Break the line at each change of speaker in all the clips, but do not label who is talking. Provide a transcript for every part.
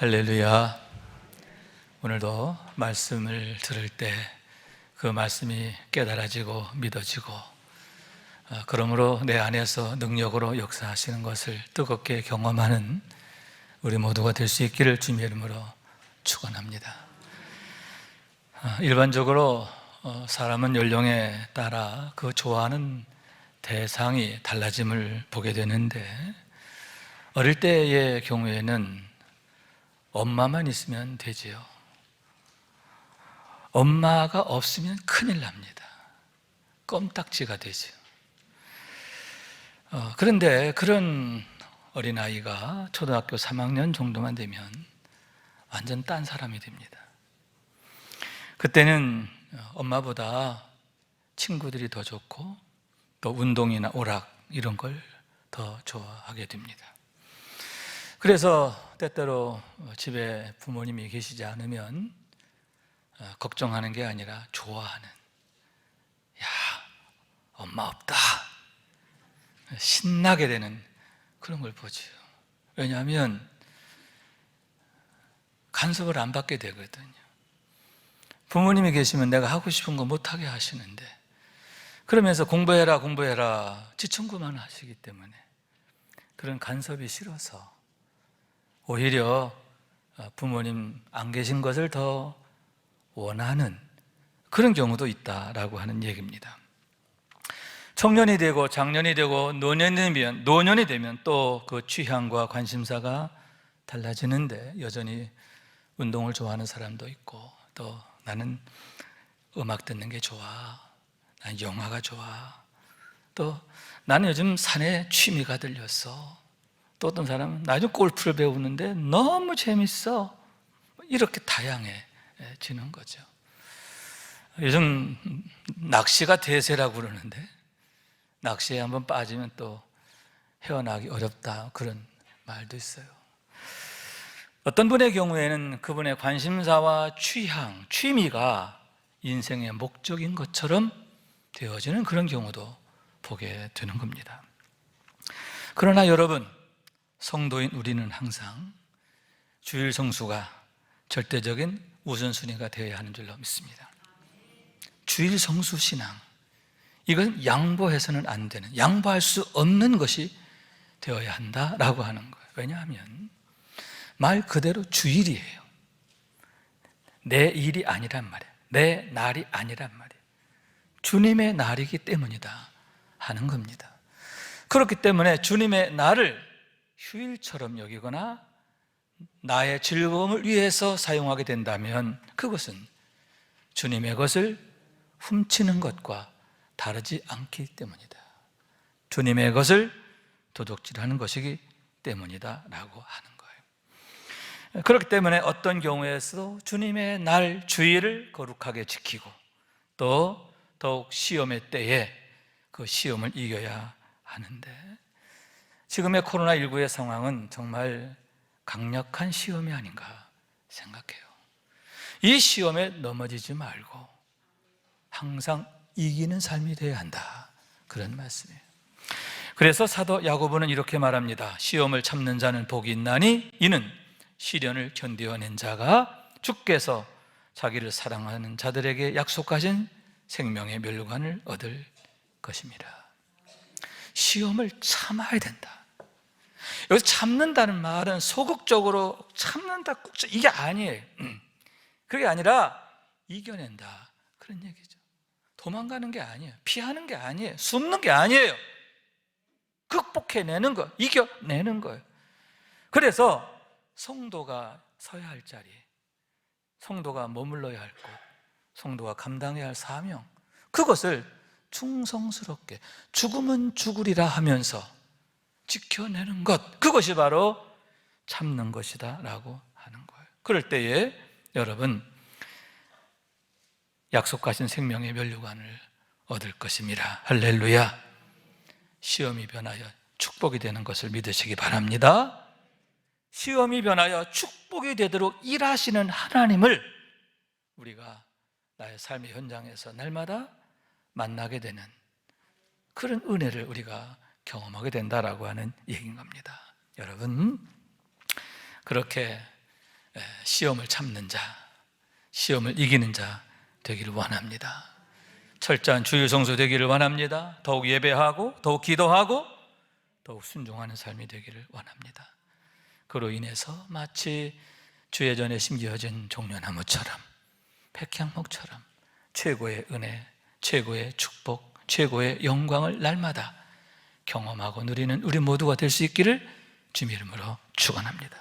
할렐루야. 오늘도 말씀을 들을 때 그 말씀이 깨달아지고 믿어지고 그러므로 내 안에서 능력으로 역사하시는 것을 뜨겁게 경험하는 우리 모두가 될 수 있기를 주님의 이름으로 축원합니다. 일반적으로 사람은 연령에 따라 그 좋아하는 대상이 달라짐을 보게 되는데, 어릴 때의 경우에는 엄마만 있으면 되지요. 엄마가 없으면 큰일 납니다. 껌딱지가 되죠. 그런데 그런 어린아이가 초등학교 3학년 정도만 되면 완전 딴 사람이 됩니다. 그때는 엄마보다 친구들이 더 좋고 또 운동이나 오락 이런 걸 더 좋아하게 됩니다. 그래서 때때로 집에 부모님이 계시지 않으면 걱정하는 게 아니라 좋아하는, 야, 엄마 없다, 신나게 되는 그런 걸 보죠. 왜냐하면 간섭을 안 받게 되거든요. 부모님이 계시면 내가 하고 싶은 거 못하게 하시는데, 그러면서 공부해라 지청구만 하시기 때문에 그런 간섭이 싫어서 오히려 부모님 안 계신 것을 더 원하는 그런 경우도 있다라고 하는 얘기입니다. 청년이 되고 장년이 되고 노년이 되면 또 그 취향과 관심사가 달라지는데, 여전히 운동을 좋아하는 사람도 있고, 또 나는 음악 듣는 게 좋아, 난 영화가 좋아, 또 나는 요즘 산에 취미가 들렸어, 또 어떤 사람은 나 요즘 골프를 배우는데 너무 재밌어, 이렇게 다양해지는 거죠. 요즘 낚시가 대세라고 그러는데, 낚시에 한번 빠지면 또 헤어나기 어렵다, 그런 말도 있어요. 어떤 분의 경우에는 그분의 관심사와 취향, 취미가 인생의 목적인 것처럼 되어지는 그런 경우도 보게 되는 겁니다. 그러나 여러분, 성도인 우리는 항상 주일 성수가 절대적인 우선순위가 되어야 하는 줄로 믿습니다. 주일 성수 신앙, 이건 양보해서는 안 되는, 양보할 수 없는 것이 되어야 한다라고 하는 거예요. 왜냐하면 말 그대로 주일이에요. 내 일이 아니란 말이에요. 내 날이 아니란 말이에요. 주님의 날이기 때문이다 하는 겁니다. 그렇기 때문에 주님의 날을 휴일처럼 여기거나 나의 즐거움을 위해서 사용하게 된다면 그것은 주님의 것을 훔치는 것과 다르지 않기 때문이다. 주님의 것을 도둑질하는 것이기 때문이다 라고 하는 거예요. 그렇기 때문에 어떤 경우에서도 주님의 날 주일을 거룩하게 지키고, 또 더욱 시험의 때에 그 시험을 이겨야 하는데, 지금의 코로나19의 상황은 정말 강력한 시험이 아닌가 생각해요. 이 시험에 넘어지지 말고 항상 이기는 삶이 되어야 한다, 그런 말씀이에요. 그래서 사도 야고보는 이렇게 말합니다. 시험을 참는 자는 복이 있나니 이는 시련을 견디어낸 자가 주께서 자기를 사랑하는 자들에게 약속하신 생명의 멸관을 얻을 것입니다. 시험을 참아야 된다. 여기서 참는다는 말은 소극적으로 참는다, 이게 아니에요. 그게 아니라 이겨낸다, 그런 얘기죠. 도망가는 게 아니에요. 피하는 게 아니에요. 숨는 게 아니에요. 극복해내는 거, 이겨내는 거예요. 그래서 성도가 서야 할 자리, 성도가 머물러야 할 곳, 성도가 감당해야 할 사명, 그것을 충성스럽게 죽으면 죽으리라 하면서 지켜내는 것, 그것이 바로 참는 것이다 라고 하는 거예요. 그럴 때에 여러분, 약속하신 생명의 면류관을 얻을 것입니다. 할렐루야. 시험이 변하여 축복이 되는 것을 믿으시기 바랍니다. 시험이 변하여 축복이 되도록 일하시는 하나님을 우리가 나의 삶의 현장에서 날마다 만나게 되는 그런 은혜를 우리가 경험하게 된다라고 하는 얘기인 겁니다. 여러분, 그렇게 시험을 참는 자, 시험을 이기는 자 되기를 원합니다. 철저한 주일 성수 되기를 원합니다. 더욱 예배하고 더욱 기도하고 더욱 순종하는 삶이 되기를 원합니다. 그로 인해서 마치 주의 전에 심겨진 종려나무처럼, 백향목처럼 최고의 은혜, 최고의 축복, 최고의 영광을 날마다 경험하고 누리는 우리 모두가 될 수 있기를 주님 이름으로 축원합니다.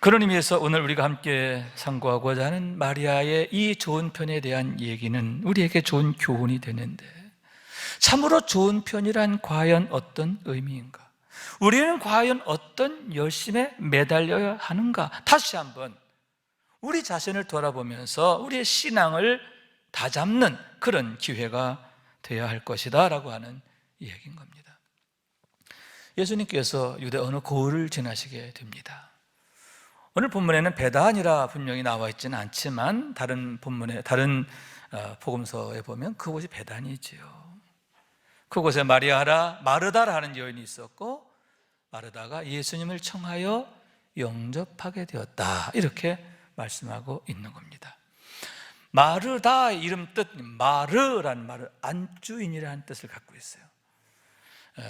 그런 의미에서 오늘 우리가 함께 상고하고자 하는 마리아의 이 좋은 편에 대한 얘기는 우리에게 좋은 교훈이 되는데, 참으로 좋은 편이란 과연 어떤 의미인가? 우리는 과연 어떤 열심에 매달려야 하는가? 다시 한번 우리 자신을 돌아보면서 우리의 신앙을 다잡는 그런 기회가 되어야 할 것이다 라고 하는 이야기인 겁니다. 예수님께서 유대 어느 고을을 지나시게 됩니다. 오늘 본문에는 베단이라 분명히 나와 있지는 않지만 다른 본문에, 다른 복음서에 보면 그곳이 베단이지요. 그곳에 마르다라 하는 여인이 있었고, 마르다가 예수님을 청하여 영접하게 되었다, 이렇게 말씀하고 있는 겁니다. 마르다의 이름 뜻, 마르라는 말은 안주인이라는 뜻을 갖고 있어요.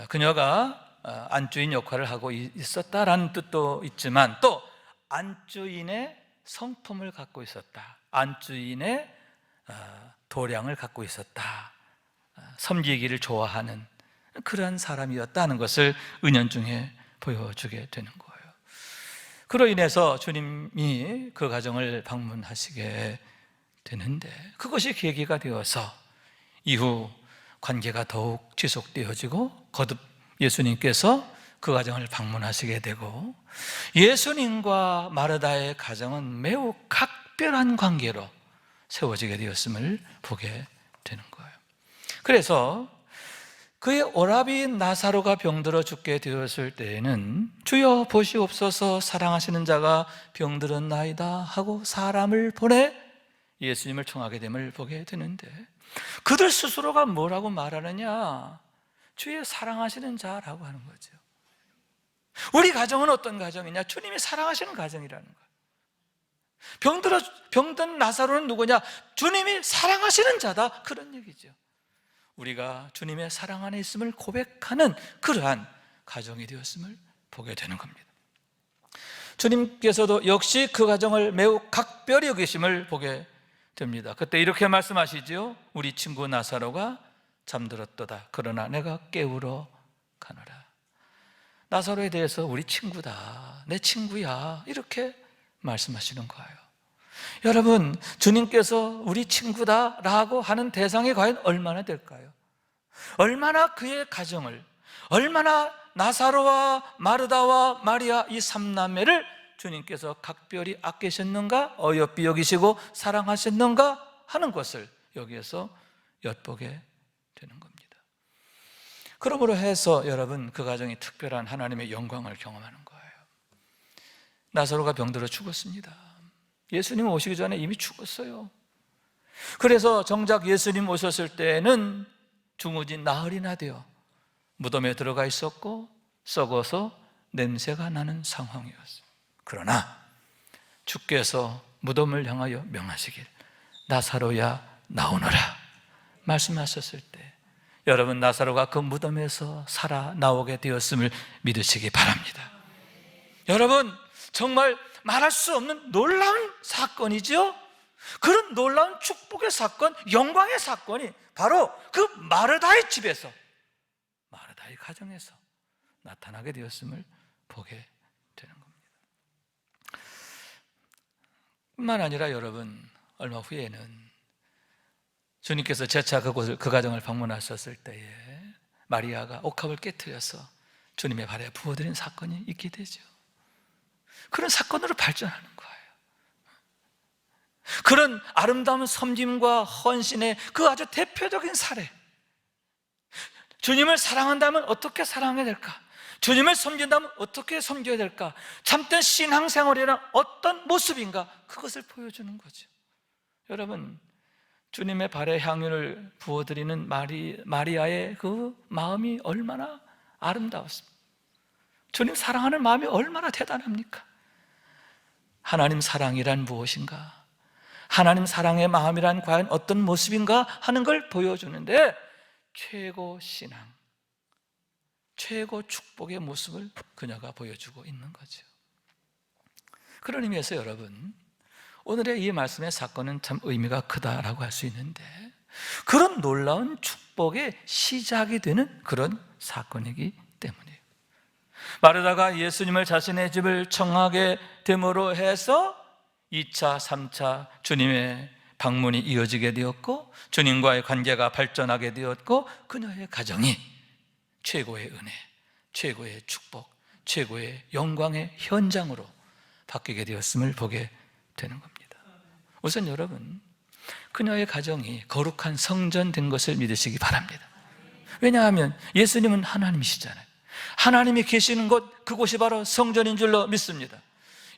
그녀가 안주인 역할을 하고 있었다라는 뜻도 있지만, 또 안주인의 성품을 갖고 있었다, 안주인의 도량을 갖고 있었다, 섬기기를 좋아하는 그러한 사람이었다는 것을 은연중에 보여주게 되는 거예요. 그로 인해서 주님이 그 가정을 방문하시게 되는데, 그것이 계기가 되어서 이후 관계가 더욱 지속되어지고 거듭 예수님께서 그 가정을 방문하시게 되고, 예수님과 마르다의 가정은 매우 각별한 관계로 세워지게 되었음을 보게 되는 거예요. 그래서 그의 오라비인 나사로가 병들어 죽게 되었을 때에는 주여 보시옵소서, 사랑하시는 자가 병들었나이다 하고 사람을 보내 예수님을 청하게 됨을 보게 되는데, 그들 스스로가 뭐라고 말하느냐? 주의 사랑하시는 자라고 하는 거죠. 우리 가정은 어떤 가정이냐? 주님이 사랑하시는 가정이라는 거예요. 병든 나사로는 누구냐? 주님이 사랑하시는 자다, 그런 얘기죠. 우리가 주님의 사랑 안에 있음을 고백하는 그러한 가정이 되었음을 보게 되는 겁니다. 주님께서도 역시 그 가정을 매우 각별히 여기심을 보게 됩니다. 그때 이렇게 말씀하시죠. 우리 친구 나사로가 잠들었도다, 그러나 내가 깨우러 가노라. 나사로에 대해서 우리 친구다, 내 친구야, 이렇게 말씀하시는 거예요. 여러분, 주님께서 우리 친구다라고 하는 대상이 과연 얼마나 될까요? 얼마나 그의 가정을, 얼마나 나사로와 마르다와 마리아 이 삼남매를 주님께서 각별히 아끼셨는가, 어여삐 여기시고 사랑하셨는가 하는 것을 여기에서 엿보게 되는 겁니다. 그러므로 해서 여러분, 그 가정이 특별한 하나님의 영광을 경험하는 거예요. 나사로가 병들어 죽었습니다. 예수님 오시기 전에 이미 죽었어요. 그래서 정작 예수님 오셨을 때는 중후진 나흘이나 되어 무덤에 들어가 있었고 썩어서 냄새가 나는 상황이었어요. 그러나 주께서 무덤을 향하여 명하시길, 나사로야 나오너라 말씀하셨을 때, 여러분, 나사로가 그 무덤에서 살아 나오게 되었음을 믿으시기 바랍니다. 여러분, 정말 말할 수 없는 놀라운 사건이죠. 그런 놀라운 축복의 사건, 영광의 사건이 바로 그 마르다의 집에서, 마르다의 가정에서 나타나게 되었음을 보게 되는 겁니다. 뿐만 아니라 여러분, 얼마 후에는 주님께서 재차 그 가정을 방문하셨을 때에 마리아가 옥합을 깨트려서 주님의 발에 부어드린 사건이 있게 되죠. 그런 사건으로 발전하는 거예요. 그런 아름다운 섬김과 헌신의 그 아주 대표적인 사례. 주님을 사랑한다면 어떻게 사랑해야 될까? 주님을 섬긴다면 어떻게 섬겨야 될까? 참된 신앙생활이란 어떤 모습인가? 그것을 보여주는 거죠. 여러분, 주님의 발에 향유를 부어드리는 마리아의 그 마음이 얼마나 아름다웠습니까? 주님 사랑하는 마음이 얼마나 대단합니까? 하나님 사랑이란 무엇인가? 하나님 사랑의 마음이란 과연 어떤 모습인가 하는 걸 보여주는데, 최고 신앙, 최고 축복의 모습을 그녀가 보여주고 있는 거죠. 그런 의미에서 여러분, 오늘의 이 말씀의 사건은 참 의미가 크다라고 할 수 있는데, 그런 놀라운 축복의 시작이 되는 그런 사건이기 때문이에요. 마르다가 예수님을 자신의 집을 청하게 됨으로 해서 2차, 3차 주님의 방문이 이어지게 되었고, 주님과의 관계가 발전하게 되었고, 그녀의 가정이 최고의 은혜, 최고의 축복, 최고의 영광의 현장으로 바뀌게 되었음을 보게 되는 겁니다. 우선 여러분, 그녀의 가정이 거룩한 성전 된 것을 믿으시기 바랍니다. 왜냐하면 예수님은 하나님이시잖아요. 하나님이 계시는 곳, 그곳이 바로 성전인 줄로 믿습니다.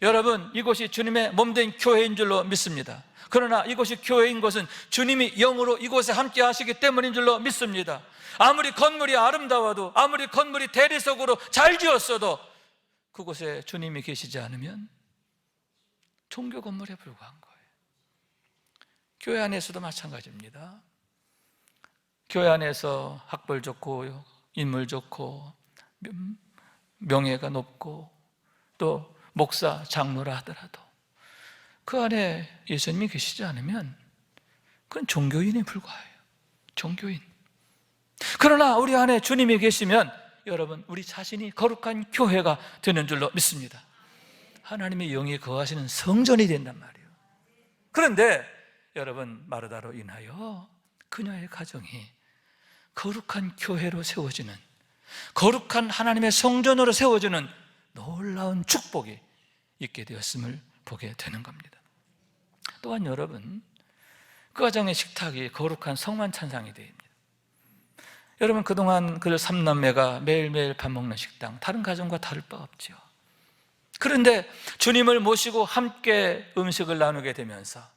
여러분, 이곳이 주님의 몸된 교회인 줄로 믿습니다. 그러나 이곳이 교회인 것은 주님이 영으로 이곳에 함께 하시기 때문인 줄로 믿습니다. 아무리 건물이 아름다워도, 아무리 건물이 대리석으로 잘 지었어도 그곳에 주님이 계시지 않으면 종교 건물에 불과한 거예요. 교회 안에서도 마찬가지입니다. 교회 안에서 학벌 좋고 인물 좋고 명예가 높고 또 목사, 장로라 하더라도 그 안에 예수님이 계시지 않으면 그건 종교인에 불과해요. 종교인. 그러나 우리 안에 주님이 계시면 여러분, 우리 자신이 거룩한 교회가 되는 줄로 믿습니다. 하나님의 영이 거하시는 성전이 된단 말이에요. 그런데 여러분, 마르다로 인하여 그녀의 가정이 거룩한 교회로 세워지는, 거룩한 하나님의 성전으로 세워지는 놀라운 축복이 있게 되었음을 보게 되는 겁니다. 또한 여러분, 그 가정의 식탁이 거룩한 성만찬상이 됩니다. 여러분, 그동안 그 3남매가 매일매일 밥 먹는 식당, 다른 가정과 다를 바 없죠. 그런데 주님을 모시고 함께 음식을 나누게 되면서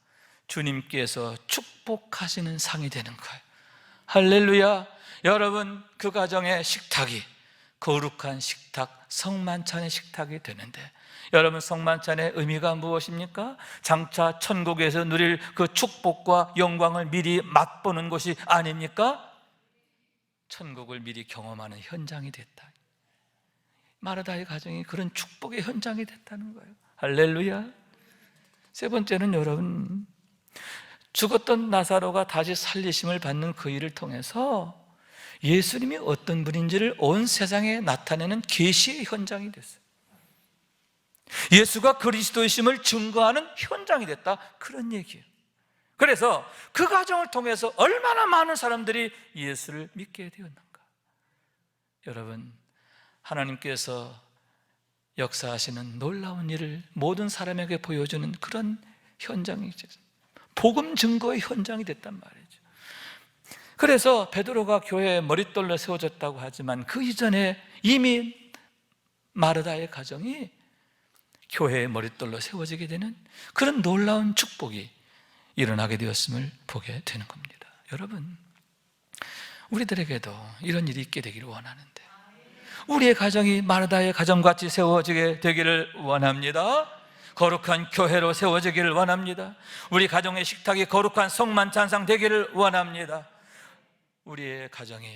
주님께서 축복하시는 상이 되는 거예요. 할렐루야. 여러분, 그 가정의 식탁이 거룩한 식탁, 성만찬의 식탁이 되는데, 여러분, 성만찬의 의미가 무엇입니까? 장차 천국에서 누릴 그 축복과 영광을 미리 맛보는 것이 아닙니까? 천국을 미리 경험하는 현장이 됐다. 마르다의 가정이 그런 축복의 현장이 됐다는 거예요. 할렐루야. 세 번째는 여러분, 죽었던 나사로가 다시 살리심을 받는 그 일을 통해서 예수님이 어떤 분인지를 온 세상에 나타내는 계시의 현장이 됐어요. 예수가 그리스도이심을 증거하는 현장이 됐다, 그런 얘기예요. 그래서 그 과정을 통해서 얼마나 많은 사람들이 예수를 믿게 되었는가. 여러분, 하나님께서 역사하시는 놀라운 일을 모든 사람에게 보여주는 그런 현장이 있어요. 복음 증거의 현장이 됐단 말이죠. 그래서 베드로가 교회에 머릿돌로 세워졌다고 하지만 그 이전에 이미 마르다의 가정이 교회의 머릿돌로 세워지게 되는 그런 놀라운 축복이 일어나게 되었음을 보게 되는 겁니다. 여러분, 우리들에게도 이런 일이 있게 되기를 원하는데, 우리의 가정이 마르다의 가정같이 세워지게 되기를 원합니다. 거룩한 교회로 세워지기를 원합니다. 우리 가정의 식탁이 거룩한 성만찬상 되기를 원합니다. 우리의 가정이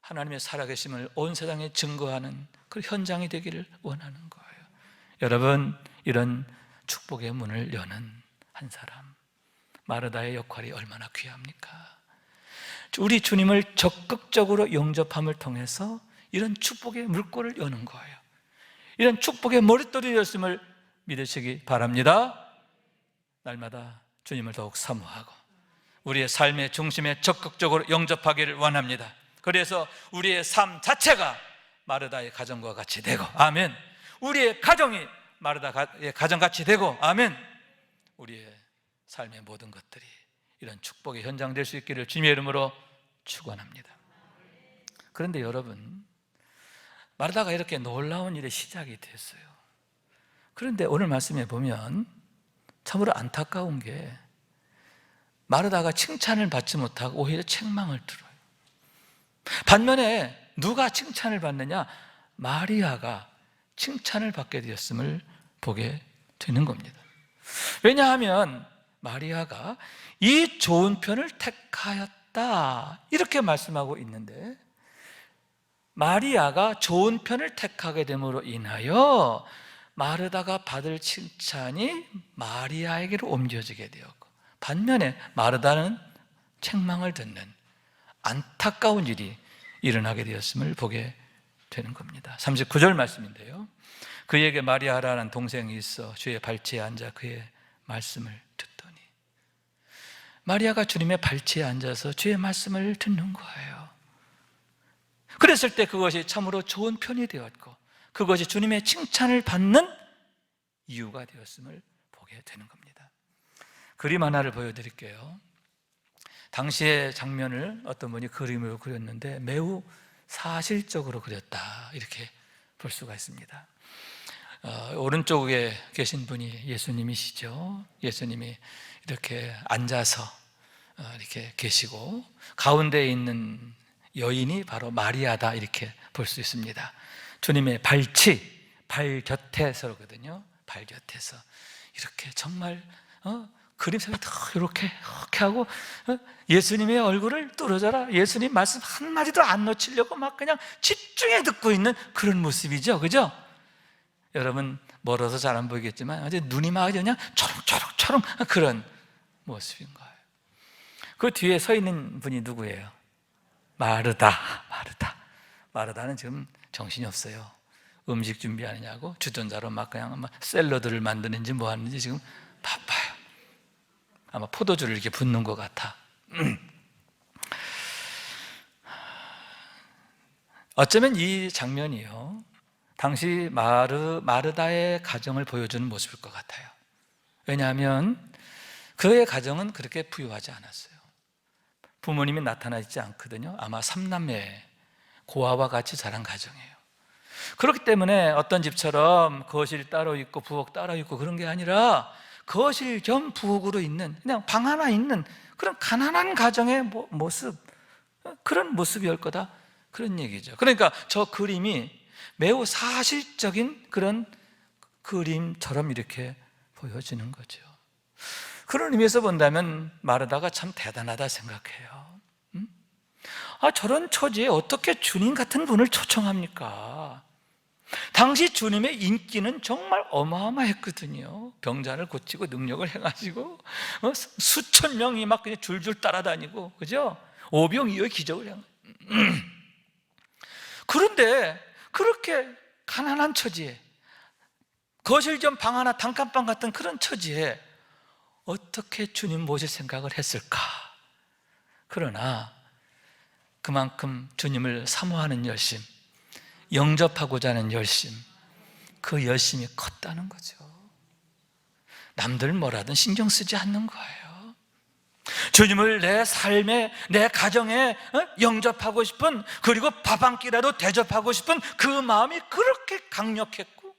하나님의 살아계심을 온 세상에 증거하는 그 현장이 되기를 원하는 거예요. 여러분, 이런 축복의 문을 여는 한 사람, 마르다의 역할이 얼마나 귀합니까? 우리 주님을 적극적으로 영접함을 통해서 이런 축복의 물꼬를 여는 거예요. 이런 축복의 머릿돌이 되었음을 믿으시기 바랍니다. 날마다 주님을 더욱 사모하고 우리의 삶의 중심에 적극적으로 영접하기를 원합니다. 그래서 우리의 삶 자체가 마르다의 가정과 같이 되고, 아멘. 우리의 가정이 마르다의 가정같이 되고, 아멘. 우리의 삶의 모든 것들이 이런 축복의 현장 될 수 있기를 주님의 이름으로 축원합니다. 그런데 여러분, 마르다가 이렇게 놀라운 일의 시작이 됐어요. 그런데 오늘 말씀에 보면 참으로 안타까운 게, 마르다가 칭찬을 받지 못하고 오히려 책망을 들어요. 반면에 누가 칭찬을 받느냐? 마리아가 칭찬을 받게 되었음을 보게 되는 겁니다. 왜냐하면 마리아가 이 좋은 편을 택하였다 이렇게 말씀하고 있는데, 마리아가 좋은 편을 택하게 됨으로 인하여 마르다가 받을 칭찬이 마리아에게로 옮겨지게 되었고, 반면에 마르다는 책망을 듣는 안타까운 일이 일어나게 되었음을 보게 되는 겁니다. 39절 말씀인데요, 그에게 마리아라는 동생이 있어 주의 발치에 앉아 그의 말씀을 듣더니, 마리아가 주님의 발치에 앉아서 주의 말씀을 듣는 거예요. 그랬을 때 그것이 참으로 좋은 편이 되었고, 그것이 주님의 칭찬을 받는 이유가 되었음을 보게 되는 겁니다. 그림 하나를 보여드릴게요. 당시의 장면을 어떤 분이 그림으로 그렸는데 매우 사실적으로 그렸다 이렇게 볼 수가 있습니다. 오른쪽에 계신 분이 예수님이시죠. 예수님이 이렇게 앉아서 이렇게 계시고, 가운데에 있는 여인이 바로 마리아다 이렇게 볼 수 있습니다. 주님의 발치, 발 곁에서거든요. 발 곁에서 이렇게 정말 그림처럼 이렇게 하고 예수님의 얼굴을 뚫어져라, 예수님 말씀 한마디도 안 놓치려고 막 그냥 집중해 듣고 있는 그런 모습이죠. 그죠? 여러분 멀어서 잘 안 보이겠지만 아주 눈이 막 그냥 초롱초롱초롱 그런 모습인 거예요. 그 뒤에 서 있는 분이 누구예요? 마르다. 마르다는 지금 정신이 없어요. 음식 준비하느냐고 주전자로 막 그냥 샐러드를 만드는지 뭐 하는지 지금 바빠요. 아마 포도주를 이렇게 붓는 것 같아. 어쩌면 이 장면이요, 당시 마르다의 가정을 보여주는 모습일 것 같아요. 왜냐하면 그의 가정은 그렇게 부유하지 않았어요. 부모님이 나타나 있지 않거든요. 아마 3남매 고아와 같이 자란 가정이에요. 그렇기 때문에 어떤 집처럼 거실 따로 있고 부엌 따로 있고 그런 게 아니라 거실 겸 부엌으로 있는, 그냥 방 하나 있는 그런 가난한 가정의 모습, 그런 모습이었을 거다, 그런 얘기죠. 그러니까 저 그림이 매우 사실적인 그런 그림처럼 이렇게 보여지는 거죠. 그런 의미에서 본다면 마르다가 참 대단하다 생각해요. 저런 처지에 어떻게 주님 같은 분을 초청합니까? 당시 주님의 인기는 정말 어마어마했거든요. 병자를 고치고 능력을 해가지고 수천 명이 막 그냥 줄줄 따라다니고, 그죠? 오병이어의 기적을 한 거예요. 그런데 그렇게 가난한 처지에, 거실 겸 방 하나 단칸방 같은 그런 처지에 어떻게 주님 모실 생각을 했을까? 그러나 그만큼 주님을 사모하는 열심, 영접하고자 하는 열심, 그 열심이 컸다는 거죠. 남들 뭐라든 신경 쓰지 않는 거예요. 주님을 내 삶에, 내 가정에 영접하고 싶은, 그리고 밥 한 끼라도 대접하고 싶은 그 마음이 그렇게 강력했고,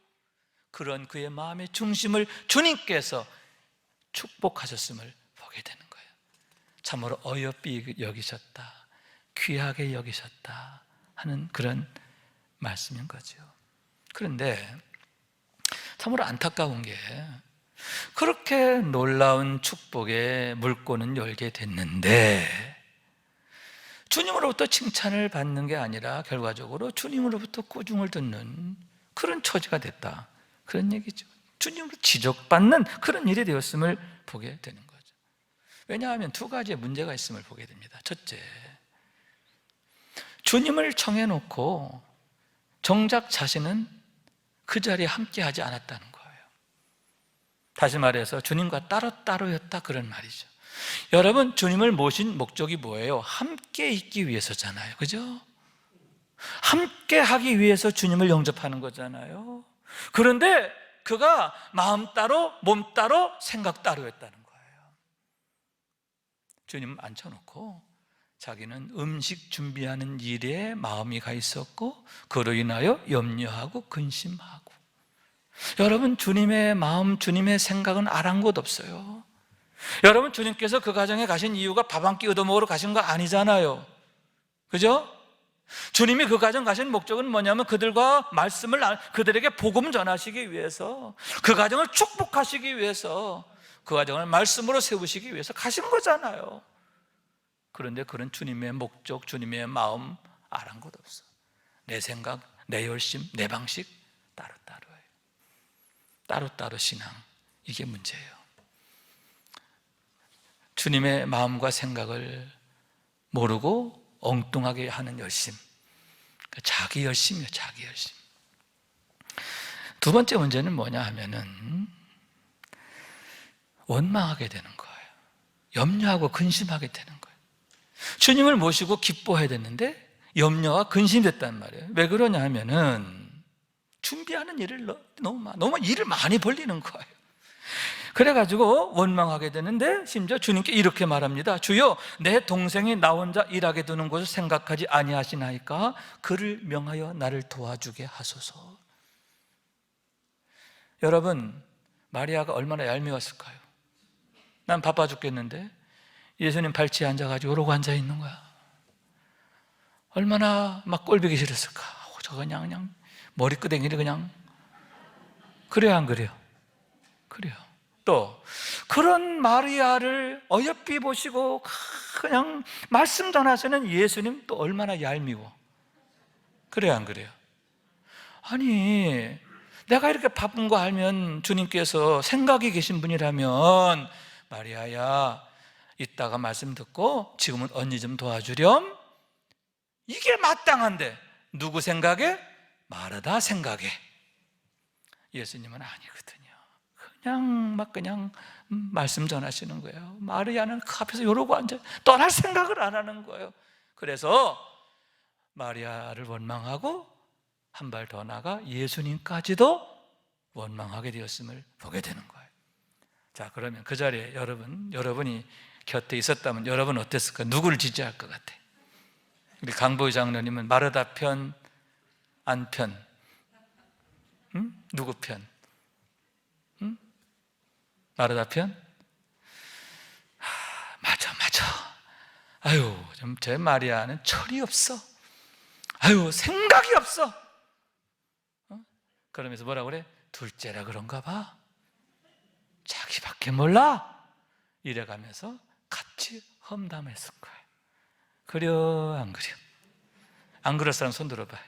그런 그의 마음의 중심을 주님께서 축복하셨음을 보게 되는 거예요. 참으로 어여삐 여기셨다, 귀하게 여기셨다 하는 그런 말씀인 거죠. 그런데 참으로 안타까운 게, 그렇게 놀라운 축복의 물꼬는 열게 됐는데 주님으로부터 칭찬을 받는 게 아니라 결과적으로 주님으로부터 꾸중을 듣는 그런 처지가 됐다, 그런 얘기죠. 주님으로 지적받는 그런 일이 되었음을 보게 되는 거죠. 왜냐하면 두 가지의 문제가 있음을 보게 됩니다. 첫째, 주님을 청해놓고 정작 자신은 그 자리에 함께하지 않았다는 거예요. 다시 말해서 주님과 따로따로였다, 그런 말이죠. 여러분, 주님을 모신 목적이 뭐예요? 함께 있기 위해서잖아요. 그죠? 함께 하기 위해서 주님을 영접하는 거잖아요. 그런데 그가 마음 따로 몸 따로 생각 따로였다는 거예요. 주님 앉혀놓고 자기는 음식 준비하는 일에 마음이 가 있었고, 그로 인하여 염려하고 근심하고. 여러분, 주님의 마음, 주님의 생각은 아랑곳 없어요. 여러분, 주님께서 그 가정에 가신 이유가 밥 한 끼 얻어먹으러 가신 거 아니잖아요. 그죠? 주님이 그 가정 가신 목적은 뭐냐면 그들과 말씀을 그들에게 복음 전하시기 위해서, 그 가정을 축복하시기 위해서, 그 가정을 말씀으로 세우시기 위해서 가신 거잖아요. 그런데 그런 주님의 목적, 주님의 마음 아랑곳 없어. 내 생각, 내 열심, 내 방식 따로따로예요. 따로따로 신앙, 이게 문제예요. 주님의 마음과 생각을 모르고 엉뚱하게 하는 열심, 자기 열심이에요. 자기 열심. 두 번째 문제는 뭐냐 하면은 원망하게 되는 거예요. 염려하고 근심하게 되는 거예요. 주님을 모시고 기뻐해야 되는데 염려와 근심이 됐단 말이에요. 왜 그러냐 하면은 준비하는 일을 너무 일을 많이 벌리는 거예요. 그래가지고 원망하게 되는데 심지어 주님께 이렇게 말합니다. 주여, 내 동생이 나 혼자 일하게 두는 것을 생각하지 아니하시나이까 그를 명하여 나를 도와주게 하소서. 여러분, 마리아가 얼마나 얄미웠을까요? 난 바빠 죽겠는데 예수님 발치에 앉아가지고 이러고 앉아있는 거야. 얼마나 막 꼴보기 싫었을까. 저 그냥 머리끄댕이를 그냥. 그래요, 안 그래요? 그래요. 또 그런 마리아를 어여삐 보시고 그냥 말씀 전하시는 예수님 또 얼마나 얄미워. 그래요, 안 그래요? 아니, 내가 이렇게 바쁜 거 알면 주님께서 생각이 계신 분이라면 마리아야, 이따가 말씀 듣고 지금은 언니 좀 도와주렴, 이게 마땅한데 누구 생각에? 마르다 생각에. 예수님은 아니거든요. 그냥 말씀 전하시는 거예요. 마리아는 그 앞에서 이러고 앉아 떠날 생각을 안 하는 거예요. 그래서 마리아를 원망하고 한 발 더 나가 예수님까지도 원망하게 되었음을 보게 되는 거예요. 자, 그러면 그 자리에 여러분이 곁에 있었다면 여러분 어땠을까? 누구를 지지할 것 같아? 우리 강보희 장로님은 마르다 편, 안 편? 응? 누구 편? 응? 마르다 편? 맞아. 아유, 좀 제 마리아는 철이 없어. 아유, 생각이 없어. 그러면서 뭐라 그래? 둘째라 그런가 봐. 자기밖에 몰라. 이래가면서 같이 험담했을 거예요. 그려, 안 그려? 안 그럴 사람 손 들어봐요.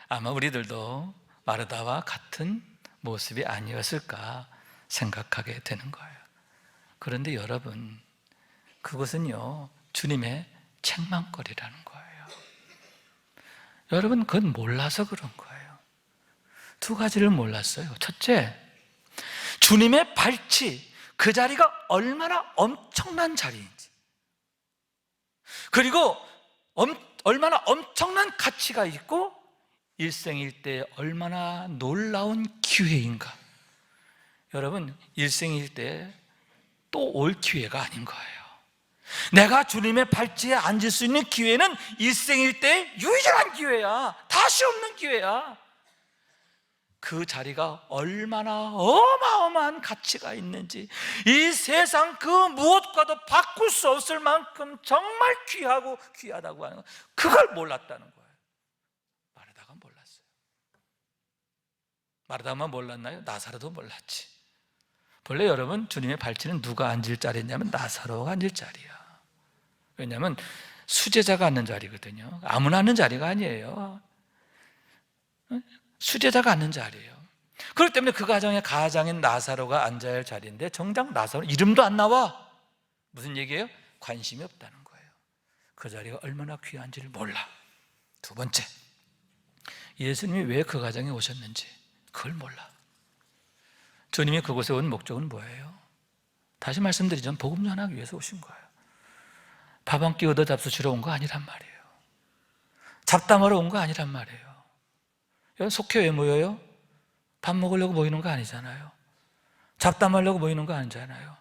아마 우리들도 마르다와 같은 모습이 아니었을까 생각하게 되는 거예요. 그런데 여러분, 그것은요 주님의 책망거리라는 거예요. 여러분, 그건 몰라서 그런 거예요. 두 가지를 몰랐어요. 첫째, 주님의 발치, 그 자리가 얼마나 엄청난 자리인지, 그리고 얼마나 엄청난 가치가 있고 일생일대에 얼마나 놀라운 기회인가. 여러분, 일생일대에 또 올 기회가 아닌 거예요. 내가 주님의 발치에 앉을 수 있는 기회는 일생일대의 유일한 기회야. 다시 없는 기회야. 그 자리가 얼마나 어마어마한 가치가 있는지, 이 세상 그 무엇과도 바꿀 수 없을 만큼 정말 귀하고 귀하다고 하는 거, 그걸 몰랐다는 거예요. 마르다가 몰랐어요. 마르다만 몰랐나요? 나사로도 몰랐지. 본래 여러분, 주님의 발치는 누가 앉을 자리냐면 나사로가 앉을 자리야. 왜냐하면 수제자가 앉는 자리거든요. 아무나 앉는 자리가 아니에요. 수제자가 앉는 자리예요. 그렇기 때문에 그 가장인 나사로가 앉아야 할 자리인데 정작 나사로 이름도 안 나와. 무슨 얘기예요? 관심이 없다는 거예요. 그 자리가 얼마나 귀한지를 몰라. 두 번째, 예수님이 왜 그 가정에 오셨는지 그걸 몰라. 주님이 그곳에 온 목적은 뭐예요? 다시 말씀드리자면 복음 전하기 위해서 오신 거예요. 밥 한 끼 얻어 잡수시러 온 거 아니란 말이에요. 잡담하러 온 거 아니란 말이에요. 여러분, 속회 왜 모여요? 밥 먹으려고 모이는 거 아니잖아요. 잡담하려고 모이는 거 아니잖아요.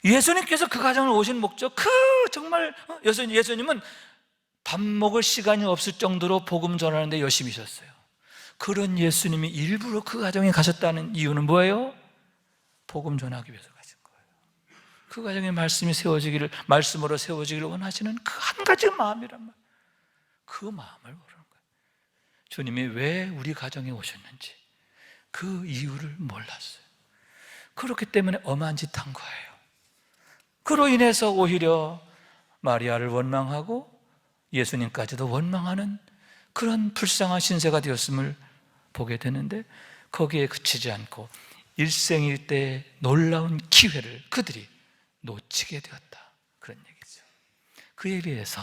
예수님께서 그 가정을 오신 목적, 정말 예수님은 밥 먹을 시간이 없을 정도로 복음 전하는데 열심히 있었어요. 그런 예수님이 일부러 그 가정에 가셨다는 이유는 뭐예요? 복음 전하기 위해서 가신 거예요. 그 가정에 말씀으로 세워지기를 원하시는 그 한 가지 마음이란 말, 그 마음을 모르는 거예요. 주님이 왜 우리 가정에 오셨는지 그 이유를 몰랐어요. 그렇기 때문에 엄한 짓 한 거예요. 그로 인해서 오히려 마리아를 원망하고 예수님까지도 원망하는 그런 불쌍한 신세가 되었음을 보게 되는데, 거기에 그치지 않고 일생일 때 놀라운 기회를 그들이 놓치게 되었다, 그런 얘기죠. 그에 비해서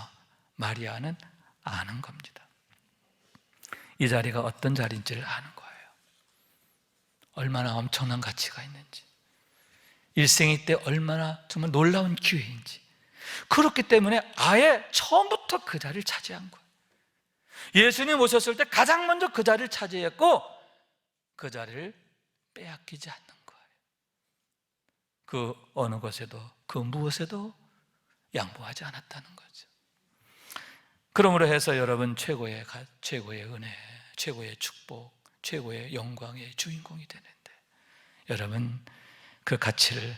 마리아는 아는 겁니다. 이 자리가 어떤 자리인지를 아는 거예요. 얼마나 엄청난 가치가 있는지, 일생일 때 얼마나 정말 놀라운 기회인지. 그렇기 때문에 아예 처음부터 그 자리를 차지한 거예요. 예수님 오셨을 때 가장 먼저 그 자리를 차지했고 그 자리를 빼앗기지 않는 거예요. 그 어느 것에도 그 무엇에도 양보하지 않았다는 거죠. 그러므로 해서 여러분 최고의 은혜, 최고의 축복, 최고의 영광의 주인공이 되는데, 여러분 그 가치를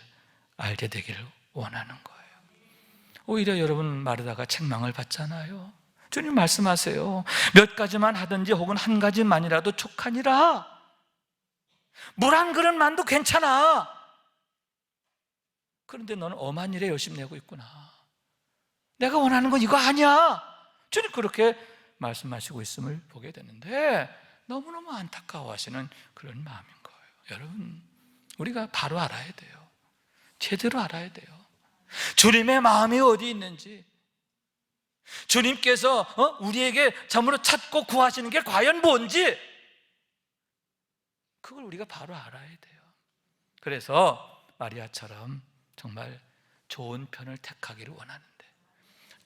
알게 되기를 원하는 거예요. 오히려 여러분 마르다가 책망을 받잖아요. 주님 말씀하세요. 몇 가지만 하든지 혹은 한 가지만이라도 족하니라. 물 한 그릇만도 괜찮아. 그런데 너는 엄한 일에 열심히 내고 있구나. 내가 원하는 건 이거 아니야. 주님 그렇게 말씀하시고 있음을 보게 되는데, 너무너무 안타까워하시는 그런 마음인 거예요. 여러분, 우리가 바로 알아야 돼요. 제대로 알아야 돼요. 주님의 마음이 어디 있는지, 주님께서 우리에게 참으로 찾고 구하시는 게 과연 뭔지, 그걸 우리가 바로 알아야 돼요. 그래서 마리아처럼 정말 좋은 편을 택하기를 원하는데,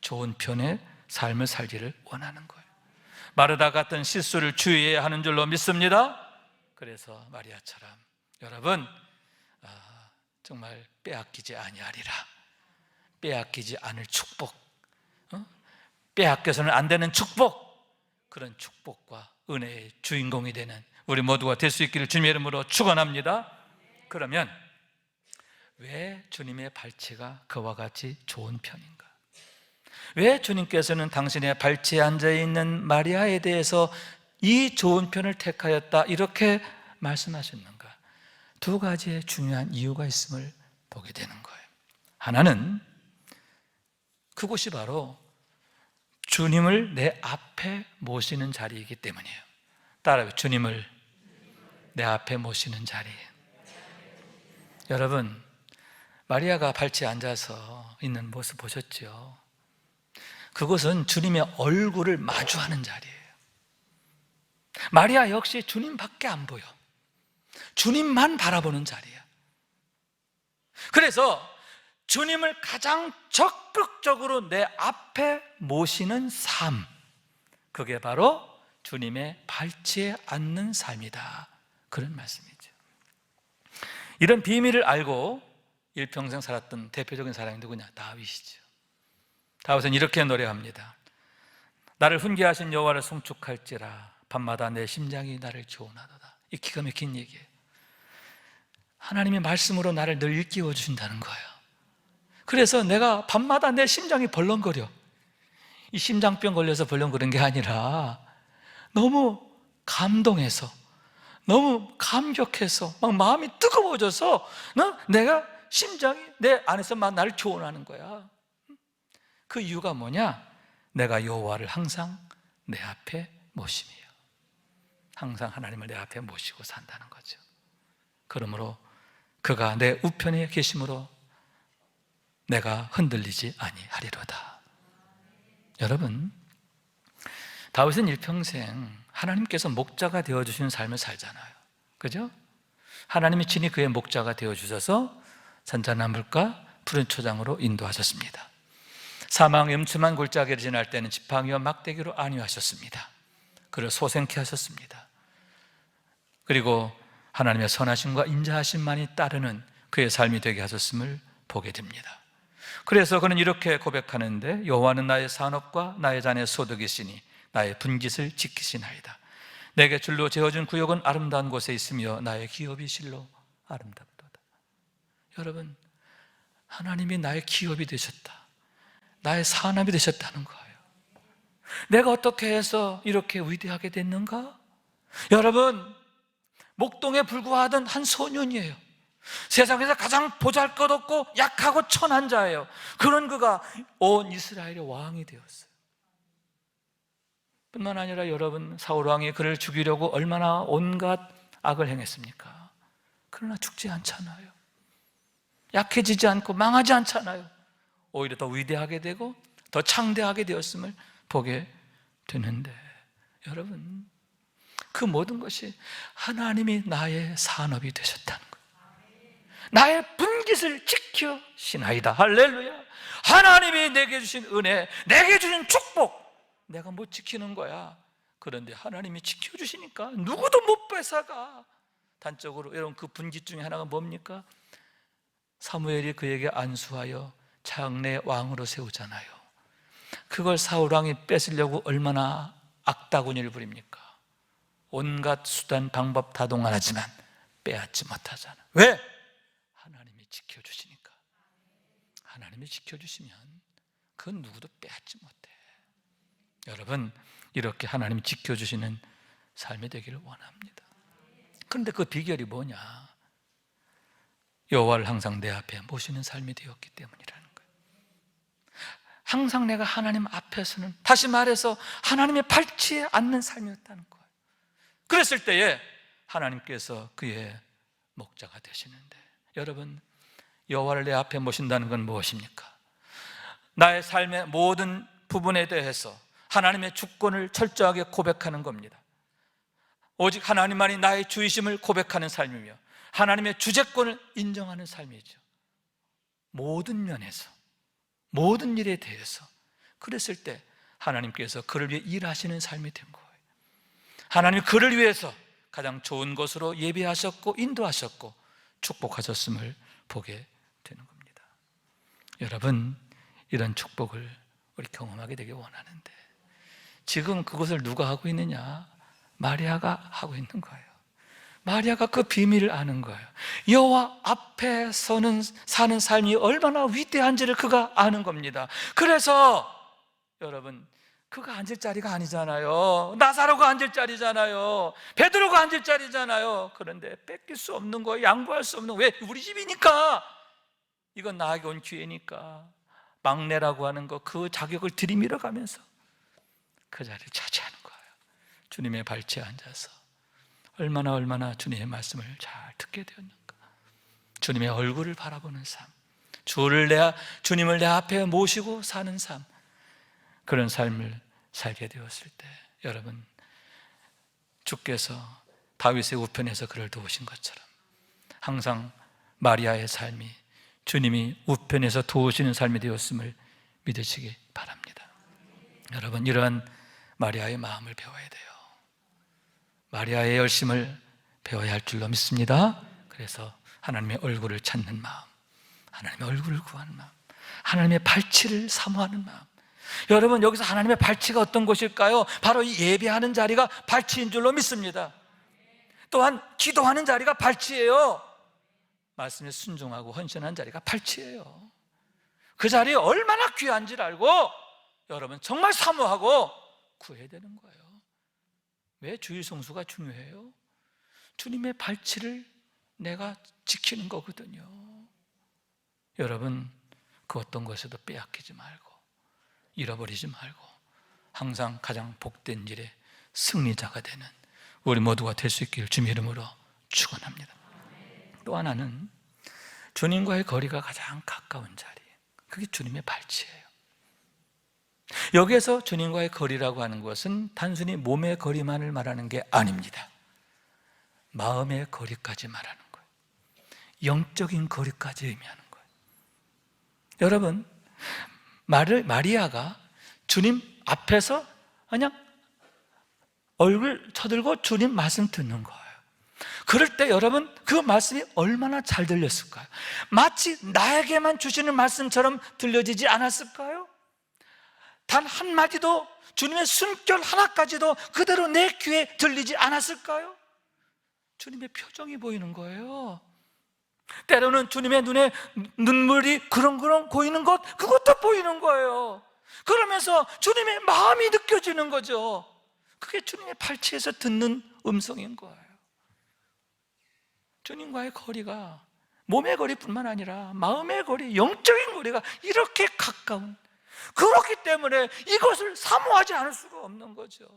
좋은 편의 삶을 살기를 원하는 거예요. 마르다 같은 실수를 주의해야 하는 줄로 믿습니다. 그래서 마리아처럼 여러분 정말 빼앗기지 아니하리라, 빼앗기지 않을 축복, 빼앗겨서는 안 되는 축복, 그런 축복과 은혜의 주인공이 되는 우리 모두가 될 수 있기를 주님의 이름으로 축원합니다. 그러면 왜 주님의 발치가 그와 같이 좋은 편인가? 왜 주님께서는 당신의 발치에 앉아있는 마리아에 대해서 이 좋은 편을 택하였다, 이렇게 말씀하셨는가? 두 가지의 중요한 이유가 있음을 보게 되는 거예요. 하나는 그곳이 바로 주님을 내 앞에 모시는 자리이기 때문이에요. 따라해요. 주님을 내 앞에 모시는 자리. 여러분, 마리아가 발치에 앉아서 있는 모습 보셨죠? 그곳은 주님의 얼굴을 마주하는 자리예요. 마리아 역시 주님밖에 안 보여. 주님만 바라보는 자리야. 그래서 주님을 가장 적극적으로 내 앞에 모시는 삶, 그게 바로 주님의 발치에 앉는 삶이다, 그런 말씀이죠. 이런 비밀을 알고 일평생 살았던 대표적인 사람이 누구냐? 다윗이죠. 다윗은 이렇게 노래합니다. 나를 훈계하신 여호와를 송축할지라 밤마다 내 심장이 나를 교훈하도다. 이 기가 막힌 얘기예요. 하나님의 말씀으로 나를 늘 일깨워 주신다는 거예요. 그래서 내가 밤마다 내 심장이 벌렁거려. 이 심장병 걸려서 벌렁거리는 게 아니라 너무 감동해서, 너무 감격해서 막 마음이 뜨거워져서 내가 심장이 내 안에서 막 나를 교훈하는 거야. 그 이유가 뭐냐? 내가 여호와를 항상 내 앞에 모심이에요. 항상 하나님을 내 앞에 모시고 산다는 거죠. 그러므로 그가 내 우편에 계심으로 내가 흔들리지 아니하리로다. 여러분, 다윗은 일평생 하나님께서 목자가 되어주시는 삶을 살잖아요. 그죠? 하나님이 친히 그의 목자가 되어주셔서 잔잔한 물가 푸른 초장으로 인도하셨습니다. 사망의 음침한 골짜기를 지날 때는 지팡이와 막대기로 안위하셨습니다. 그를 소생케 하셨습니다. 그리고 하나님의 선하심과 인자하심만이 따르는 그의 삶이 되게 하셨음을 보게 됩니다. 그래서 그는 이렇게 고백하는데, 여호와는 나의 산업과 나의 잔의 소득이시니 나의 분깃을 지키시나이다. 내게 줄로 재어준 구역은 아름다운 곳에 있으며 나의 기업이 실로 아름답도다. 여러분, 하나님이 나의 기업이 되셨다, 나의 산업이 되셨다는 거예요. 내가 어떻게 해서 이렇게 위대하게 됐는가? 여러분, 목동에 불구하던 한 소년이에요. 세상에서 가장 보잘것없고 약하고 천한 자예요. 그런 그가 온 이스라엘의 왕이 되었어요. 뿐만 아니라 여러분, 사울 왕이 그를 죽이려고 얼마나 온갖 악을 행했습니까? 그러나 죽지 않잖아요. 약해지지 않고 망하지 않잖아요. 오히려 더 위대하게 되고 더 창대하게 되었음을 보게 되는데, 여러분, 그 모든 것이 하나님이 나의 산업이 되셨다는 거예요. 나의 분깃을 지켜시나이다. 할렐루야. 하나님이 내게 주신 은혜, 내게 주신 축복, 내가 못 지키는 거야. 그런데 하나님이 지켜주시니까 누구도 못 뺏어가. 단적으로 여러분, 그 분깃 중에 하나가 뭡니까? 사무엘이 그에게 안수하여 장래 왕으로 세우잖아요. 그걸 사울 왕이 뺏으려고 얼마나 악다구니를 부립니까? 온갖 수단 방법 다 동원하지만 빼앗지 못하잖아. 왜? 하나님이 지켜주시니까. 하나님이 지켜주시면 그건 누구도 빼앗지 못해. 여러분, 이렇게 하나님이 지켜주시는 삶이 되기를 원합니다. 그런데 그 비결이 뭐냐? 여호와를 항상 내 앞에 모시는 삶이 되었기 때문이라는 거예요. 항상 내가 하나님 앞에서는, 다시 말해서 하나님의 발치에 앉는 삶이었다는 거예요. 그랬을 때에 하나님께서 그의 목자가 되시는데, 여러분, 여호와를 내 앞에 모신다는 건 무엇입니까? 나의 삶의 모든 부분에 대해서 하나님의 주권을 철저하게 고백하는 겁니다. 오직 하나님만이 나의 주이심을 고백하는 삶이며 하나님의 주재권을 인정하는 삶이죠. 모든 면에서, 모든 일에 대해서. 그랬을 때 하나님께서 그를 위해 일하시는 삶이 된 거예요. 하나님이 그를 위해서 가장 좋은 것으로 예비하셨고 인도하셨고 축복하셨음을 보게 되는 겁니다. 여러분, 이런 축복을 우리 경험하게 되길 원하는데, 지금 그것을 누가 하고 있느냐? 마리아가 하고 있는 거예요. 마리아가 그 비밀을 아는 거예요. 여호와 앞에 사는 삶이 얼마나 위대한지를 그가 아는 겁니다. 그래서 여러분, 그가 앉을 자리가 아니잖아요. 나사로가 앉을 자리잖아요. 베드로가 앉을 자리잖아요. 그런데 뺏길 수 없는 거예요. 양보할 수 없는 거예요. 왜? 우리 집이니까. 이건 나에게 온 기회니까. 막내라고 하는 거, 그 자격을 들이밀어 가면서 그 자리를 차지하는 거예요. 주님의 발치에 앉아서 얼마나 주님의 말씀을 잘 듣게 되었는가. 주님의 얼굴을 바라보는 삶, 주님을 내 앞에 모시고 사는 삶, 그런 삶을 살게 되었을 때, 여러분, 주께서 다윗의 우편에서 그를 도우신 것처럼 항상 마리아의 삶이 주님이 우편에서 도우시는 삶이 되었음을 믿으시기 바랍니다. 여러분, 이러한 마리아의 마음을 배워야 돼요. 마리아의 열심을 배워야 할 줄로 믿습니다. 그래서 하나님의 얼굴을 찾는 마음, 하나님의 얼굴을 구하는 마음, 하나님의 발치를 사모하는 마음. 여러분, 여기서 하나님의 발치가 어떤 곳일까요? 바로 이 예배하는 자리가 발치인 줄로 믿습니다. 또한 기도하는 자리가 발치예요. 말씀에 순종하고 헌신한 자리가 발치예요. 그 자리에 얼마나 귀한지를 알고 여러분 정말 사모하고 구해야 되는 거예요. 왜 주일 성수가 중요해요? 주님의 발치를 내가 지키는 거거든요. 여러분, 그 어떤 것에도 빼앗기지 말고 잃어버리지 말고 항상 가장 복된 일에 승리자가 되는 우리 모두가 될 수 있기를 주님의 이름으로 축원합니다. 또 하나는 주님과의 거리가 가장 가까운 자리, 그게 주님의 발치예요. 여기에서 주님과의 거리라고 하는 것은 단순히 몸의 거리만을 말하는 게 아닙니다. 마음의 거리까지 말하는 거예요. 영적인 거리까지 의미하는 거예요. 여러분, 마리아가 주님 앞에서 그냥 얼굴 쳐들고 주님 말씀 듣는 거예요. 그럴 때 여러분, 그 말씀이 얼마나 잘 들렸을까요? 마치 나에게만 주시는 말씀처럼 들려지지 않았을까요? 단 한마디도, 주님의 숨결 하나까지도 그대로 내 귀에 들리지 않았을까요? 주님의 표정이 보이는 거예요. 때로는 주님의 눈에 눈물이 그렁그렁 고이는 것, 그것도 보이는 거예요. 그러면서 주님의 마음이 느껴지는 거죠. 그게 주님의 발치에서 듣는 음성인 거예요. 주님과의 거리가 몸의 거리뿐만 아니라 마음의 거리, 영적인 거리가 이렇게 가까운, 그렇기 때문에 이것을 사모하지 않을 수가 없는 거죠.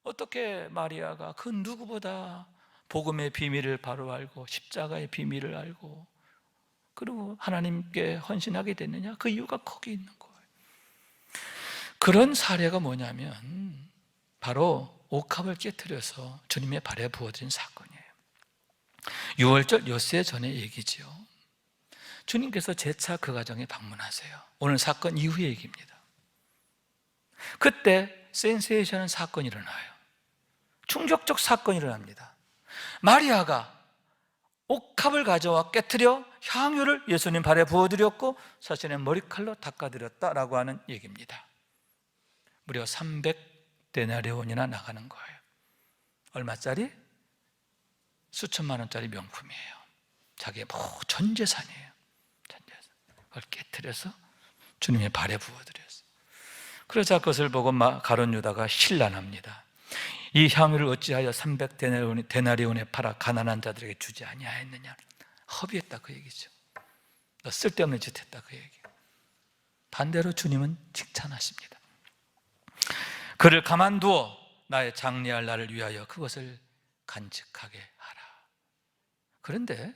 어떻게 마리아가 그 누구보다 복음의 비밀을 바로 알고 십자가의 비밀을 알고 그리고 하나님께 헌신하게 됐느냐? 그 이유가 거기 있는 거예요. 그런 사례가 뭐냐면 바로 옥합을 깨트려서 주님의 발에 부어진 사건이에요. 6월절 엿새 전의 얘기지요. 주님께서 재차 그 가정에 방문하세요. 오늘 사건 이후의 얘기입니다. 그때 센세이션한 사건이 일어나요. 충격적 사건이 일어납니다. 마리아가 옥합을 가져와 깨트려 향유를 예수님 발에 부어드렸고 자신의 머리칼로 닦아드렸다라고 하는 얘기입니다. 무려 300데나리온이나 나가는 거예요. 얼마짜리? 수천만 원짜리 명품이에요. 자기의 전 재산이에요. 전 재산. 그걸 깨트려서 주님의 발에 부어드렸어요. 그러자 그것을 보고 가룟 유다가 신란합니다. 이 향유를 어찌하여 300데나리온에 팔아 가난한 자들에게 주지 아니하였느냐. 허비했다 그 얘기죠. 너 쓸데없는 짓 했다 그 얘기. 반대로 주님은 칭찬하십니다. 그를 가만두어 나의 장례할 날을 위하여 그것을 간직하게 하라. 그런데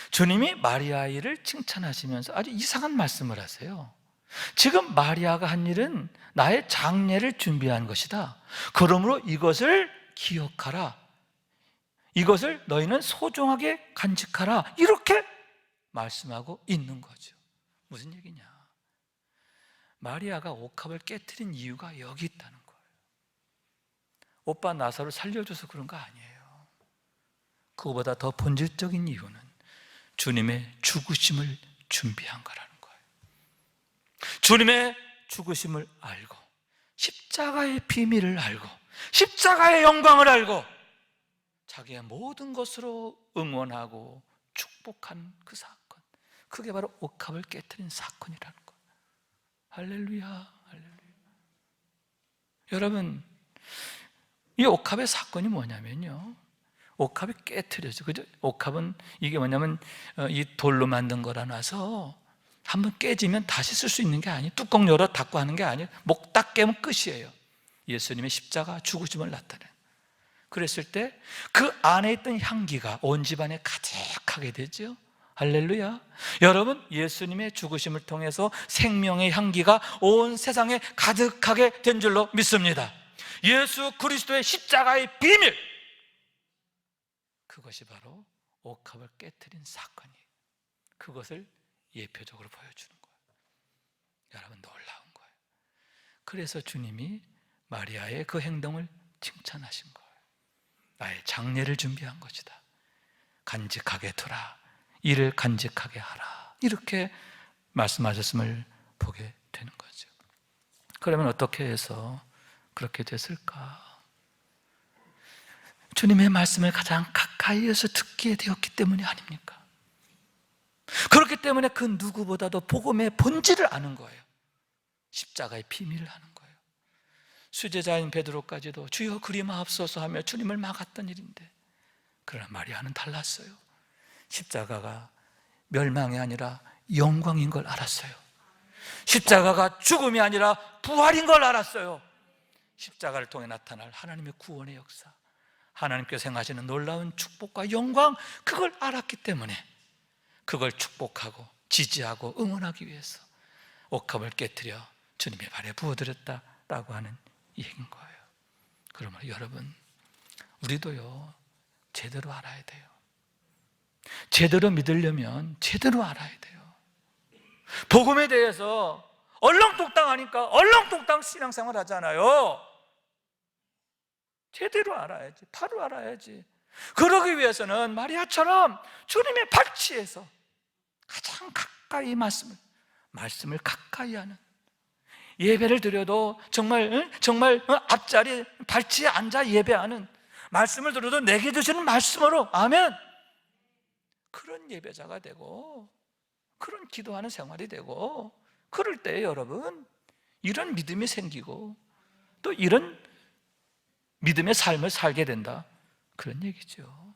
주님이 마리아를 칭찬하시면서 아주 이상한 말씀을 하세요. 지금 마리아가 한 일은 나의 장례를 준비한 것이다. 그러므로 이것을 기억하라. 이것을 너희는 소중하게 간직하라. 이렇게 말씀하고 있는 거죠. 무슨 얘기냐? 마리아가 옥합을 깨트린 이유가 여기 있다는 거예요. 오빠 나사로 살려줘서 그런 거 아니에요. 그거보다 더 본질적인 이유는 주님의 죽으심을 준비한 거라는 거예요. 주님의 죽으심을 알고 십자가의 비밀을 알고 십자가의 영광을 알고 자기의 모든 것으로 응원하고 축복한 그 사건, 그게 바로 옥합을 깨트린 사건이라는 거예요. 할렐루야, 할렐루야. 여러분, 이 옥합의 사건이 뭐냐면요, 옥합이 깨트려져. 그죠? 옥합은 이게 뭐냐면 이 돌로 만든 거라 놔서 한번 깨지면 다시 쓸 수 있는 게 아니에요. 뚜껑 열어 닫고 하는 게 아니에요. 목 딱 깨면 끝이에요. 예수님의 십자가 죽으심을 나타내. 그랬을 때 그 안에 있던 향기가 온 집안에 가득하게 되죠. 할렐루야. 여러분, 예수님의 죽으심을 통해서 생명의 향기가 온 세상에 가득하게 된 줄로 믿습니다. 예수 그리스도의 십자가의 비밀, 그것이 바로 옥합을 깨트린 사건이에요. 그것을 예표적으로 보여주는 거예요. 여러분, 놀라운 거예요. 그래서 주님이 마리아의 그 행동을 칭찬하신 거예요. 나의 장례를 준비한 것이다. 간직하게 두라. 이를 간직하게 하라. 이렇게 말씀하셨음을 보게 되는 거죠. 그러면 어떻게 해서 그렇게 됐을까? 주님의 말씀을 가장 가까이에서 듣게 되었기 때문이 아닙니까? 그렇기 때문에 그 누구보다도 복음의 본질을 아는 거예요. 십자가의 비밀을 아는 거예요. 수제자인 베드로까지도 주여 그리마옵소서 하며 주님을 막았던 일인데, 그러나 마리아는 달랐어요. 십자가가 멸망이 아니라 영광인 걸 알았어요. 십자가가 죽음이 아니라 부활인 걸 알았어요. 십자가를 통해 나타날 하나님의 구원의 역사, 하나님께서 행하시는 놀라운 축복과 영광, 그걸 알았기 때문에 그걸 축복하고 지지하고 응원하기 위해서 옥합을 깨트려 주님의 발에 부어드렸다라고 하는 얘기인 거예요. 그러면 여러분, 우리도요 제대로 알아야 돼요. 제대로 믿으려면 제대로 알아야 돼요. 복음에 대해서 얼렁뚱땅 하니까 얼렁뚱땅 신앙생활 하잖아요. 제대로 알아야지, 바로 알아야지. 그러기 위해서는 마리아처럼 주님의 발치에서 가장 가까이 말씀을 가까이 하는, 예배를 드려도 정말 앞자리 발치에 앉아 예배하는, 말씀을 들어도 내게 주시는 말씀으로, 아멘, 그런 예배자가 되고 그런 기도하는 생활이 되고, 그럴 때 여러분 이런 믿음이 생기고 또 이런 믿음의 삶을 살게 된다, 그런 얘기죠.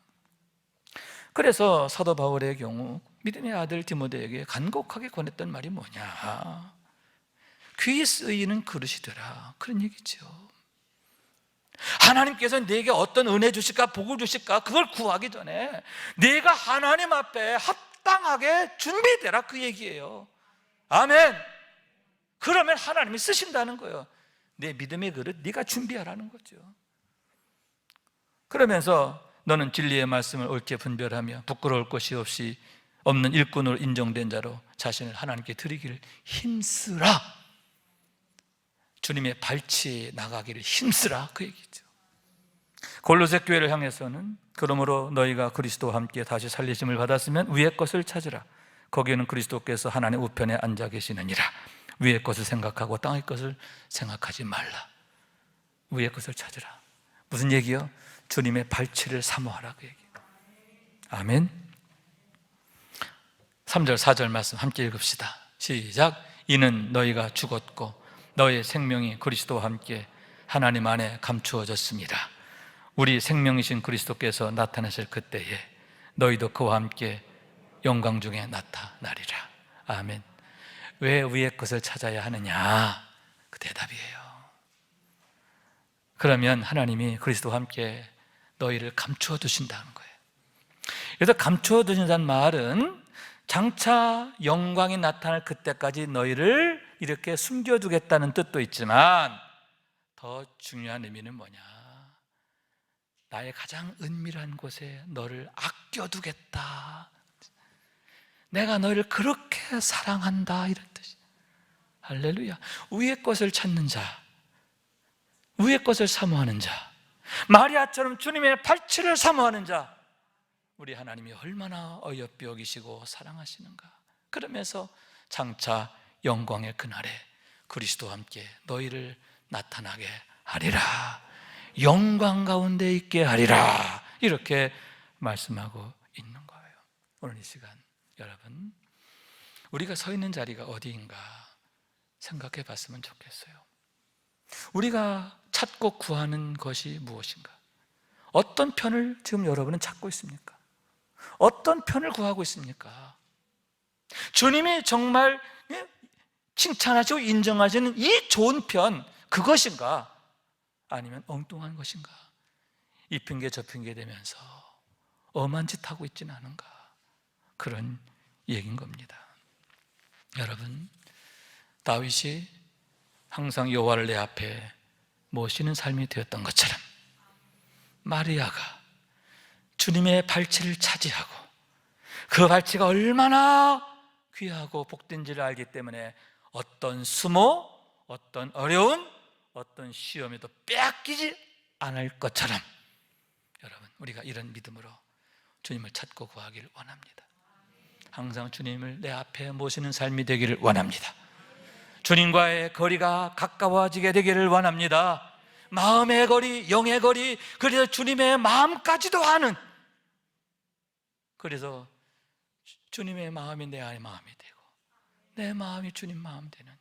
그래서 사도 바울의 경우 믿음의 아들 디모데에게 간곡하게 권했던 말이 뭐냐? 귀에 쓰이는 그릇이 되라, 그런 얘기죠. 하나님께서 내게 어떤 은혜 주실까, 복을 주실까, 그걸 구하기 전에 내가 하나님 앞에 합당하게 준비되라, 그 얘기예요. 아멘. 그러면 하나님이 쓰신다는 거예요. 내 믿음의 그릇 네가 준비하라는 거죠. 그러면서 너는 진리의 말씀을 옳게 분별하며 부끄러울 것이 없이 없는 일꾼으로 인정된 자로 자신을 하나님께 드리기를 힘쓰라. 주님의 발치에 나가기를 힘쓰라, 그 얘기죠. 골로새 교회를 향해서는 그러므로 너희가 그리스도와 함께 다시 살리심을 받았으면 위의 것을 찾으라. 거기에는 그리스도께서 하나님 우편에 앉아 계시느니라. 위의 것을 생각하고 땅의 것을 생각하지 말라. 위의 것을 찾으라. 무슨 얘기요? 주님의 발치를 사모하라, 그 얘기. 아멘. 3절 4절 말씀 함께 읽읍시다. 시작. 이는 너희가 죽었고 너희의 생명이 그리스도와 함께 하나님 안에 감추어졌습니다. 우리 생명이신 그리스도께서 나타나실 그때에 너희도 그와 함께 영광 중에 나타나리라. 아멘. 왜 위의 것을 찾아야 하느냐? 그 대답이에요. 그러면 하나님이 그리스도와 함께 너희를 감추어 두신다는 거예요. 그래서 감추어 두신다는 말은 장차 영광이 나타날 그때까지 너희를 이렇게 숨겨두겠다는 뜻도 있지만, 더 중요한 의미는 뭐냐? 나의 가장 은밀한 곳에 너를 아껴두겠다, 내가 너희를 그렇게 사랑한다, 이런 뜻이. 할렐루야. 위의 것을 찾는 자, 위의 것을 사모하는 자, 마리아처럼 주님의 발치를 사모하는 자, 우리 하나님이 얼마나 어여삐 여기시고 사랑하시는가. 그러면서 장차 영광의 그날에 그리스도와 함께 너희를 나타나게 하리라, 영광 가운데 있게 하리라, 이렇게 말씀하고 있는 거예요. 오늘 이 시간 여러분, 우리가 서 있는 자리가 어디인가 생각해 봤으면 좋겠어요. 우리가 찾고 구하는 것이 무엇인가? 어떤 편을 지금 여러분은 찾고 있습니까? 어떤 편을 구하고 있습니까? 주님이 정말 칭찬하시고 인정하시는 이 좋은 편, 그것인가? 아니면 엉뚱한 것인가? 이 핑계 저 핑계 대면서 엄한 짓 하고 있지는 않은가? 그런 얘기인 겁니다. 여러분, 다윗이 항상 여호와를 내 앞에 모시는 삶이 되었던 것처럼 마리아가 주님의 발치를 차지하고 그 발치가 얼마나 귀하고 복된지를 알기 때문에 어떤 수모, 어떤 어려운, 어떤 시험에도 빼앗기지 않을 것처럼, 여러분, 우리가 이런 믿음으로 주님을 찾고 구하기를 원합니다. 항상 주님을 내 앞에 모시는 삶이 되기를 원합니다. 주님과의 거리가 가까워지게 되기를 원합니다. 마음의 거리, 영의 거리, 그래서 주님의 마음까지도 아는, 그래서 주님의 마음이 내 안의 마음이 되고 내 마음이 주님 마음 되는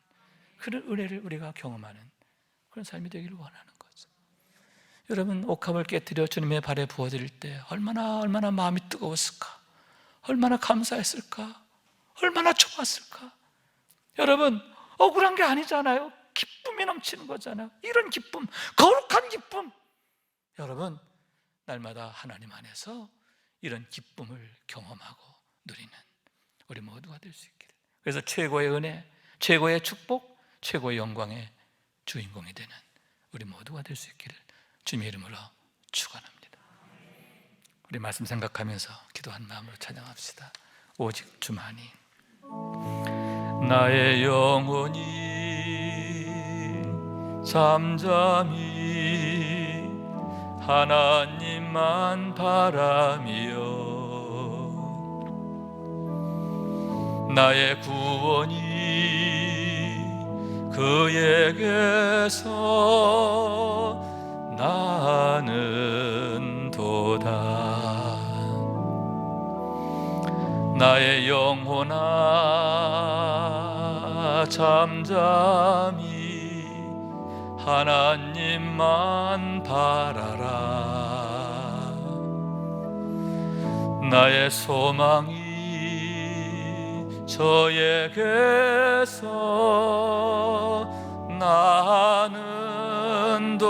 그런 은혜를 우리가 경험하는 그런 삶이 되기를 원하는 거죠. 여러분, 옥합을 깨뜨려 주님의 발에 부어드릴 때 얼마나 마음이 뜨거웠을까, 얼마나 감사했을까, 얼마나 좋았을까. 여러분, 억울한 게 아니잖아요. 기쁨이 넘치는 거잖아요. 이런 기쁨, 거룩한 기쁨, 여러분, 날마다 하나님 안에서 이런 기쁨을 경험하고 누리는 우리 모두가 될 수 있기를. 그래서 최고의 은혜, 최고의 축복, 최고의 영광의 주인공이 되는 우리 모두가 될 수 있기를 주님의 이름으로 축원합니다. 우리 말씀 생각하면서 기도한 마음으로 찬양합시다. 오직 주만이. 나의 영혼이 잠잠히 하나님만 바라며 나의 구원이 그에게서 나는 도다. 나의 영혼아 잠잠히 하나님만 바라라. 나의 소망이 저에게서 나는도다.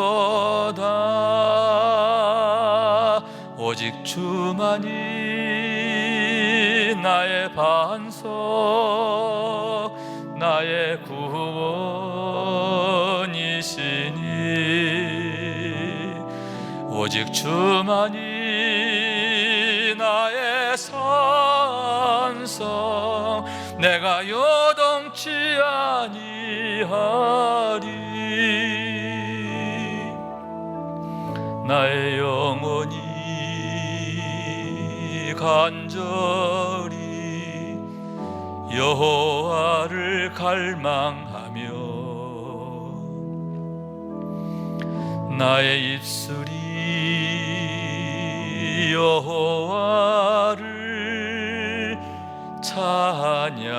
오직 주만이 나의 반석, 나의 구원이시니 오직 주만이 나의 산성, 내가 요동치 아니하리. 나의 영혼이 간절히 여호와를 갈망하며 나의 입술이 여호와를 찬양하리.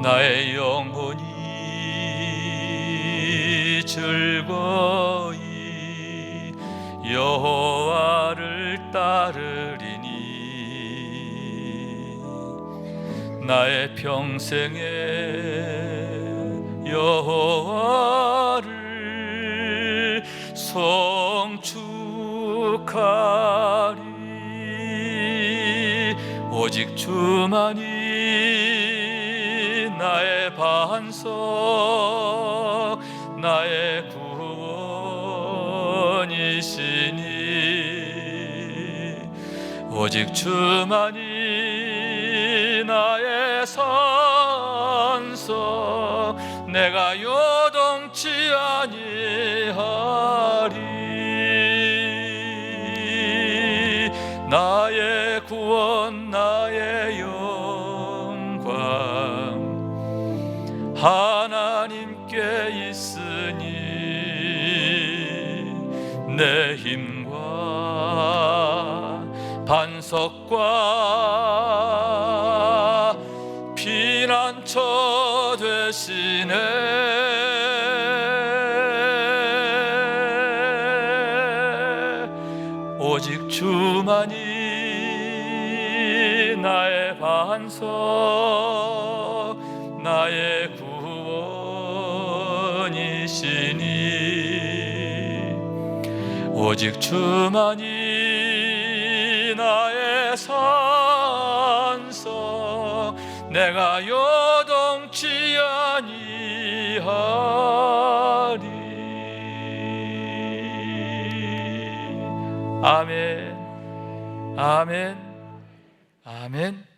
나의 영혼이 즐거이 여호와를 따르리니 나의 평생에 여호와를 송축하리. 오직 주만이 나의 반석, 나의 구원이시니 오직 주만이 나의 산석, 내가 요동치 아니하리. 나의 구원, 나의 영광 하나님께 있으니 내 힘과 반석과 피난처 되시네. 오직 주만이 나의 반석, 나의 구원이시니 오직 주만이 나의 산석, 내가 요동치 아니하리. 아멘, 아멘, 아멘.